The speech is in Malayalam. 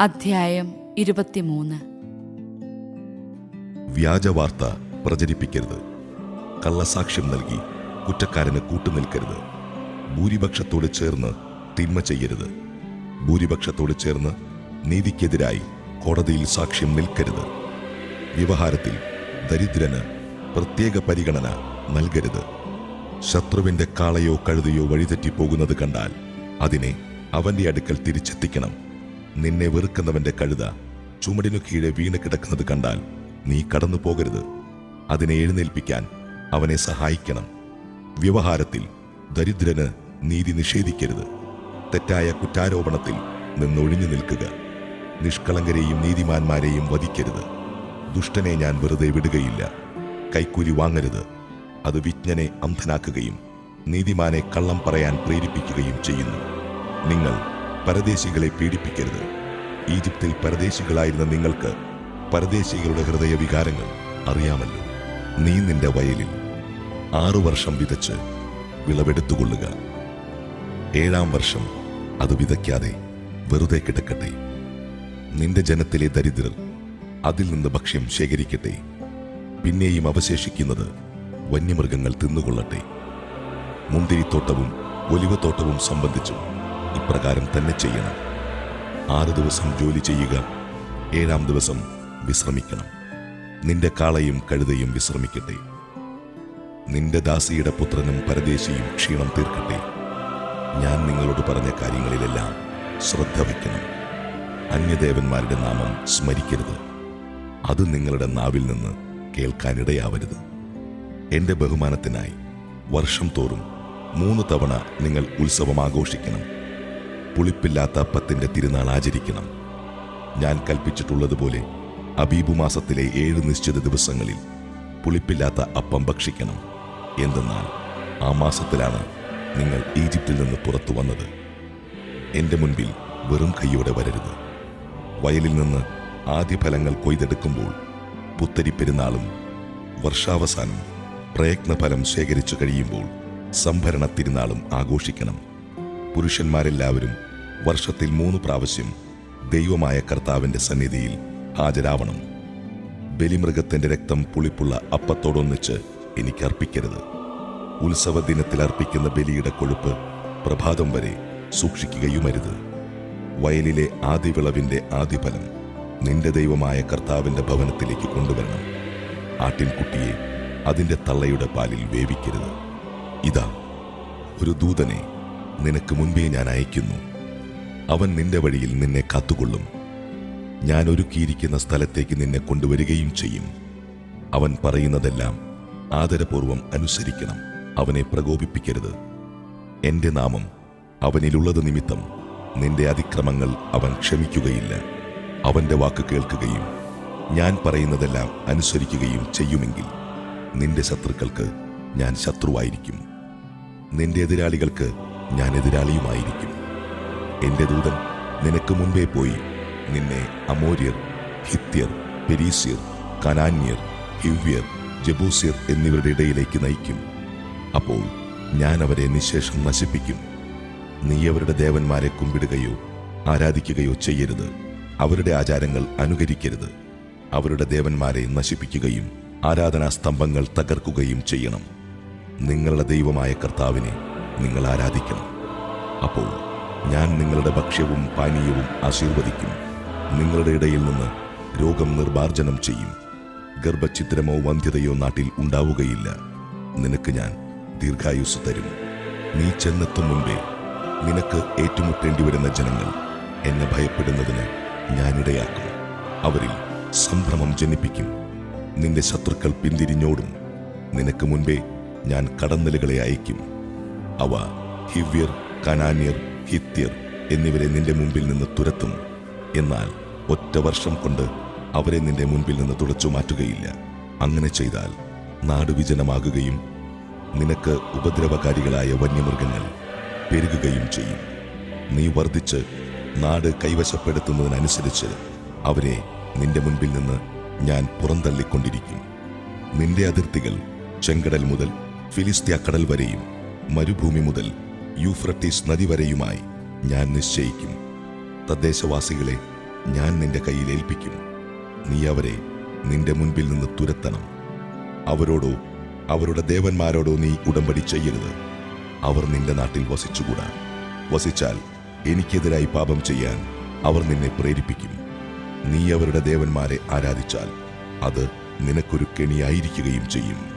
അധ്യായം 23. വ്യാജവാർത്ത പ്രചരിപ്പിക്കരുത്. കള്ളസാക്ഷ്യം നൽകി കുറ്റക്കാരന് കൂട്ടുനിൽക്കരുത്. ഭൂരിപക്ഷത്തോട് ചേർന്ന് തിന്മ ചെയ്യരുത്. ഭൂരിപക്ഷത്തോട് ചേർന്ന് നീതിക്കെതിരായി കോടതിയിൽ സാക്ഷ്യം നിൽക്കരുത്. വ്യവഹാരത്തിൽ ദരിദ്രന് പ്രത്യേക പരിഗണന നൽകരുത്. ശത്രുവിന്റെ കാളയോ കഴുതയോ വഴിതെറ്റിപ്പോകുന്നത് കണ്ടാൽ അതിനെ അവന്റെ അടുക്കൽ തിരിച്ചെത്തിക്കണം. നിന്നെ വെറുക്കുന്നവന്റെ കഴുത ചുമടിനു കീഴെ വീണ് കിടക്കുന്നത് കണ്ടാൽ നീ കടന്നു പോകരുത്. അതിനെ എഴുന്നേൽപ്പിക്കാൻ അവനെ സഹായിക്കണം. വ്യവഹാരത്തിൽ ദരിദ്രന് നീതി നിഷേധിക്കരുത്. തെറ്റായ കുറ്റാരോപണത്തിൽ നിന്നൊഴിഞ്ഞു നിൽക്കുക. നിഷ്കളങ്കരെയും നീതിമാന്മാരെയും വധിക്കരുത്. ദുഷ്ടനെ ഞാൻ വെറുതെ വിടുകയില്ല. കൈക്കൂലി വാങ്ങരുത്. അത് വിജ്ഞനെ അന്ധനാക്കുകയും നീതിമാനെ കള്ളം പറയാൻ പ്രേരിപ്പിക്കുകയും ചെയ്യുന്നു. നിങ്ങൾ പരദേശികളെ പീഡിപ്പിക്കരുത്. ഈജിപ്തിൽ പരദേശികളായിരുന്ന നിങ്ങൾക്ക് പരദേശികളുടെ ഹൃദയവികാരങ്ങൾ അറിയാമല്ലോ. നീ നിന്റെ വയലിൽ 6 വർഷം വിതച്ച് വിളവെടുത്തുകൊള്ളുക. 7-ാം വർഷം അത് വിതയ്ക്കാതെ വെറുതെ കിടക്കട്ടെ. നിന്റെ ജനത്തിലെ ദരിദ്രർ അതിൽ നിന്ന് ഭക്ഷ്യം ശേഖരിക്കട്ടെ. പിന്നെയും അവശേഷിക്കുന്നത് വന്യമൃഗങ്ങൾ തിന്നുകൊള്ളട്ടെ. മുന്തിരിത്തോട്ടവും ഒലിവത്തോട്ടവും സംബന്ധിച്ചും ഇപ്രകാരം തന്നെ ചെയ്യണം. 6 ദിവസം ജോലി ചെയ്യുക, 7-ാം ദിവസം വിശ്രമിക്കണം. നിന്റെ കാളയും കഴുതയും വിശ്രമിക്കട്ടെ. നിന്റെ ദാസിയുടെ പുത്രനും പരദേശിയും ക്ഷീണം തീർക്കട്ടെ. ഞാൻ നിങ്ങളോട് പറഞ്ഞ കാര്യങ്ങളിലെല്ലാം ശ്രദ്ധ വയ്ക്കണം. അന്യദേവന്മാരുടെ നാമം സ്മരിക്കരുത്. അത് നിങ്ങളുടെ നാവിൽ നിന്ന് കേൾക്കാനിടയാവരുത്. എന്റെ ബഹുമാനത്തിനായി വർഷം തോറും 3 തവണ നിങ്ങൾ ഉത്സവം ആഘോഷിക്കണം. പുളിപ്പില്ലാത്ത അപ്പത്തിന്റെ തിരുനാൾ ആചരിക്കണം. ഞാൻ കൽപ്പിച്ചിട്ടുള്ളതുപോലെ അബീബു മാസത്തിലെ 7 നിശ്ചിത ദിവസങ്ങളിൽ പുളിപ്പില്ലാത്ത അപ്പം ഭക്ഷിക്കണം. എന്തെന്നാൽ ആ മാസത്തിലാണ് നിങ്ങൾ ഈജിപ്തിൽ നിന്ന് പുറത്തു വന്നത്. എന്റെ മുൻപിൽ വെറും കൈയോടെ വരരുത്. വയലിൽ നിന്ന് ആദ്യഫലങ്ങൾ കൊയ്തെടുക്കുമ്പോൾ പുത്തരി പെരുന്നാളും വർഷാവസാനം പ്രയത്നഫലം ശേഖരിച്ചു കഴിയുമ്പോൾ സംഭരണ തിരുനാളും ആഘോഷിക്കണം. പുരുഷന്മാരെല്ലാവരും വർഷത്തിൽ 3 പ്രാവശ്യം ദൈവമായ കർത്താവിന്റെ സന്നിധിയിൽ ഹാജരാവണം. ബലിമൃഗത്തിന്റെ രക്തം പുളിപ്പുള്ള അപ്പത്തോടൊന്നിച്ച് എനിക്ക് അർപ്പിക്കരുത്. ഉത്സവ ദിനത്തിൽ അർപ്പിക്കുന്ന ബലിയുടെ കൊഴുപ്പ് പ്രഭാതം വരെ സൂക്ഷിക്കുകയുമരുത്. വയലിലെ ആദ്യവിളവിന്റെ ആദ്യഫലം നിന്റെ ദൈവമായ കർത്താവിന്റെ ഭവനത്തിലേക്ക് കൊണ്ടുവരണം. ആട്ടിൻകുട്ടിയെ അതിന്റെ തള്ളയുടെ പാലിൽ വേവിക്കരുത്. ഇതാ, ഒരു ദൂതനെ നിനക്ക് മുൻപേ ഞാൻ അയക്കുന്നു. അവൻ നിന്റെ വഴിയിൽ നിന്നെ കാത്തുകൊള്ളും. ഞാൻ ഒരുക്കിയിരിക്കുന്ന സ്ഥലത്തേക്ക് നിന്നെ കൊണ്ടുവരികയും ചെയ്യും. അവൻ പറയുന്നതെല്ലാം ആദരപൂർവം അനുസരിക്കണം. അവനെ പ്രകോപിപ്പിക്കരുത്. എന്റെ നാമം അവനിലുള്ളത് നിമിത്തം നിന്റെ അതിക്രമങ്ങൾ അവൻ ക്ഷമിക്കുകയില്ല. അവന്റെ വാക്ക് കേൾക്കുകയും ഞാൻ പറയുന്നതെല്ലാം അനുസരിക്കുകയും ചെയ്യുമെങ്കിൽ നിന്റെ ശത്രുക്കൾക്ക് ഞാൻ ശത്രുവായിരിക്കും. നിന്റെ എതിരാളികൾക്ക് ഞാൻ എതിരാളിയുമായിരിക്കും. എന്റെ ദൂതൻ നിനക്ക് മുൻപേ പോയി നിന്നെ അമോര്യർ, ഹിത്യർ, പെരീസ്യർ, കനാന്യർ, ഹിവ്യർ, ജബൂസ്യർ എന്നിവരുടെ ഇടയിലേക്ക് നയിക്കും. അപ്പോൾ ഞാൻ അവരെ നിശേഷം നശിപ്പിക്കും. നീ അവരുടെ ദേവന്മാരെ കുമ്പിടുകയോ ആരാധിക്കുകയോ ചെയ്യരുത്. അവരുടെ ആചാരങ്ങൾ അനുകരിക്കരുത്. അവരുടെ ദേവന്മാരെ നശിപ്പിക്കുകയും ആരാധനാ സ്തംഭങ്ങൾ തകർക്കുകയും ചെയ്യണം. നിങ്ങളുടെ ദൈവമായ കർത്താവിനെ നിങ്ങൾ ആരാധിക്കണം. അപ്പോൾ ഞാൻ നിങ്ങളുടെ ഭക്ഷ്യവും പാനീയവും ആശീർവദിക്കും. നിങ്ങളുടെ ഇടയിൽ നിന്ന് രോഗം നിർമാർജനം ചെയ്യും. ഗർഭഛിദ്രമോ വന്ധ്യതയോ നാട്ടിൽ ഉണ്ടാവുകയില്ല. നിനക്ക് ഞാൻ ദീർഘായുസ് തരും. നീ ചെന്നെത്തും മുൻപേ നിനക്ക് ഏറ്റുമുട്ടേണ്ടി വരുന്ന ജനങ്ങൾ എന്നെ ഭയപ്പെടുന്നതിന് ഞാനിടയാക്കും. അവരിൽ സംഭ്രമം ജനിപ്പിക്കും. നിന്റെ ശത്രുക്കൾ പിന്തിരിഞ്ഞോടും. നിനക്ക് മുൻപേ ഞാൻ കടന്നലുകളെ അയക്കും. അവ ഹിവ്യർ, കനാന്യർ, ഹിത്യർ എന്നിവരെ നിന്റെ മുമ്പിൽ നിന്ന് തുരത്തും. എന്നാൽ 1 വർഷം കൊണ്ട് അവരെ നിന്റെ മുൻപിൽ നിന്ന് തുടച്ചു മാറ്റുകയില്ല. അങ്ങനെ ചെയ്താൽ നാട് വിജനമാകുകയും നിനക്ക് ഉപദ്രവകാരികളായ വന്യമൃഗങ്ങൾ പെരുകുകയും ചെയ്യും. നീ വർദ്ധിച്ച് നാട് കൈവശപ്പെടുത്തുന്നതിനനുസരിച്ച് അവരെ നിന്റെ മുൻപിൽ നിന്ന് ഞാൻ പുറന്തള്ളിക്കൊണ്ടിരിക്കും. നിന്റെ അതിർത്തികൾ ചെങ്കടൽ മുതൽ ഫിലിസ്ത്യ കടൽ വരെയും മരുഭൂമി മുതൽ യൂഫ്രട്ടീസ് നദി വരെയുമായി ഞാൻ നിശ്ചയിക്കും. തദ്ദേശവാസികളെ, ഞാൻ നിന്റെ കയ്യിൽ ഏൽപ്പിക്കും. നീ അവരെ നിന്റെ മുൻപിൽ നിന്ന് തുരത്തണം. അവരോടോ അവരുടെ ദേവന്മാരോടോ നീ ഉടമ്പടി ചെയ്യരുത്. അവർ നിന്റെ നാട്ടിൽ വസിച്ചുകൂടാ. വസിച്ചാൽ എനിക്കെതിരായി പാപം ചെയ്യാൻ അവർ നിന്നെ പ്രേരിപ്പിക്കും. നീ അവരുടെ ദേവന്മാരെ ആരാധിച്ചാൽ അത് നിനക്കൊരു കെണിയായിരിക്കുകയും ചെയ്യും.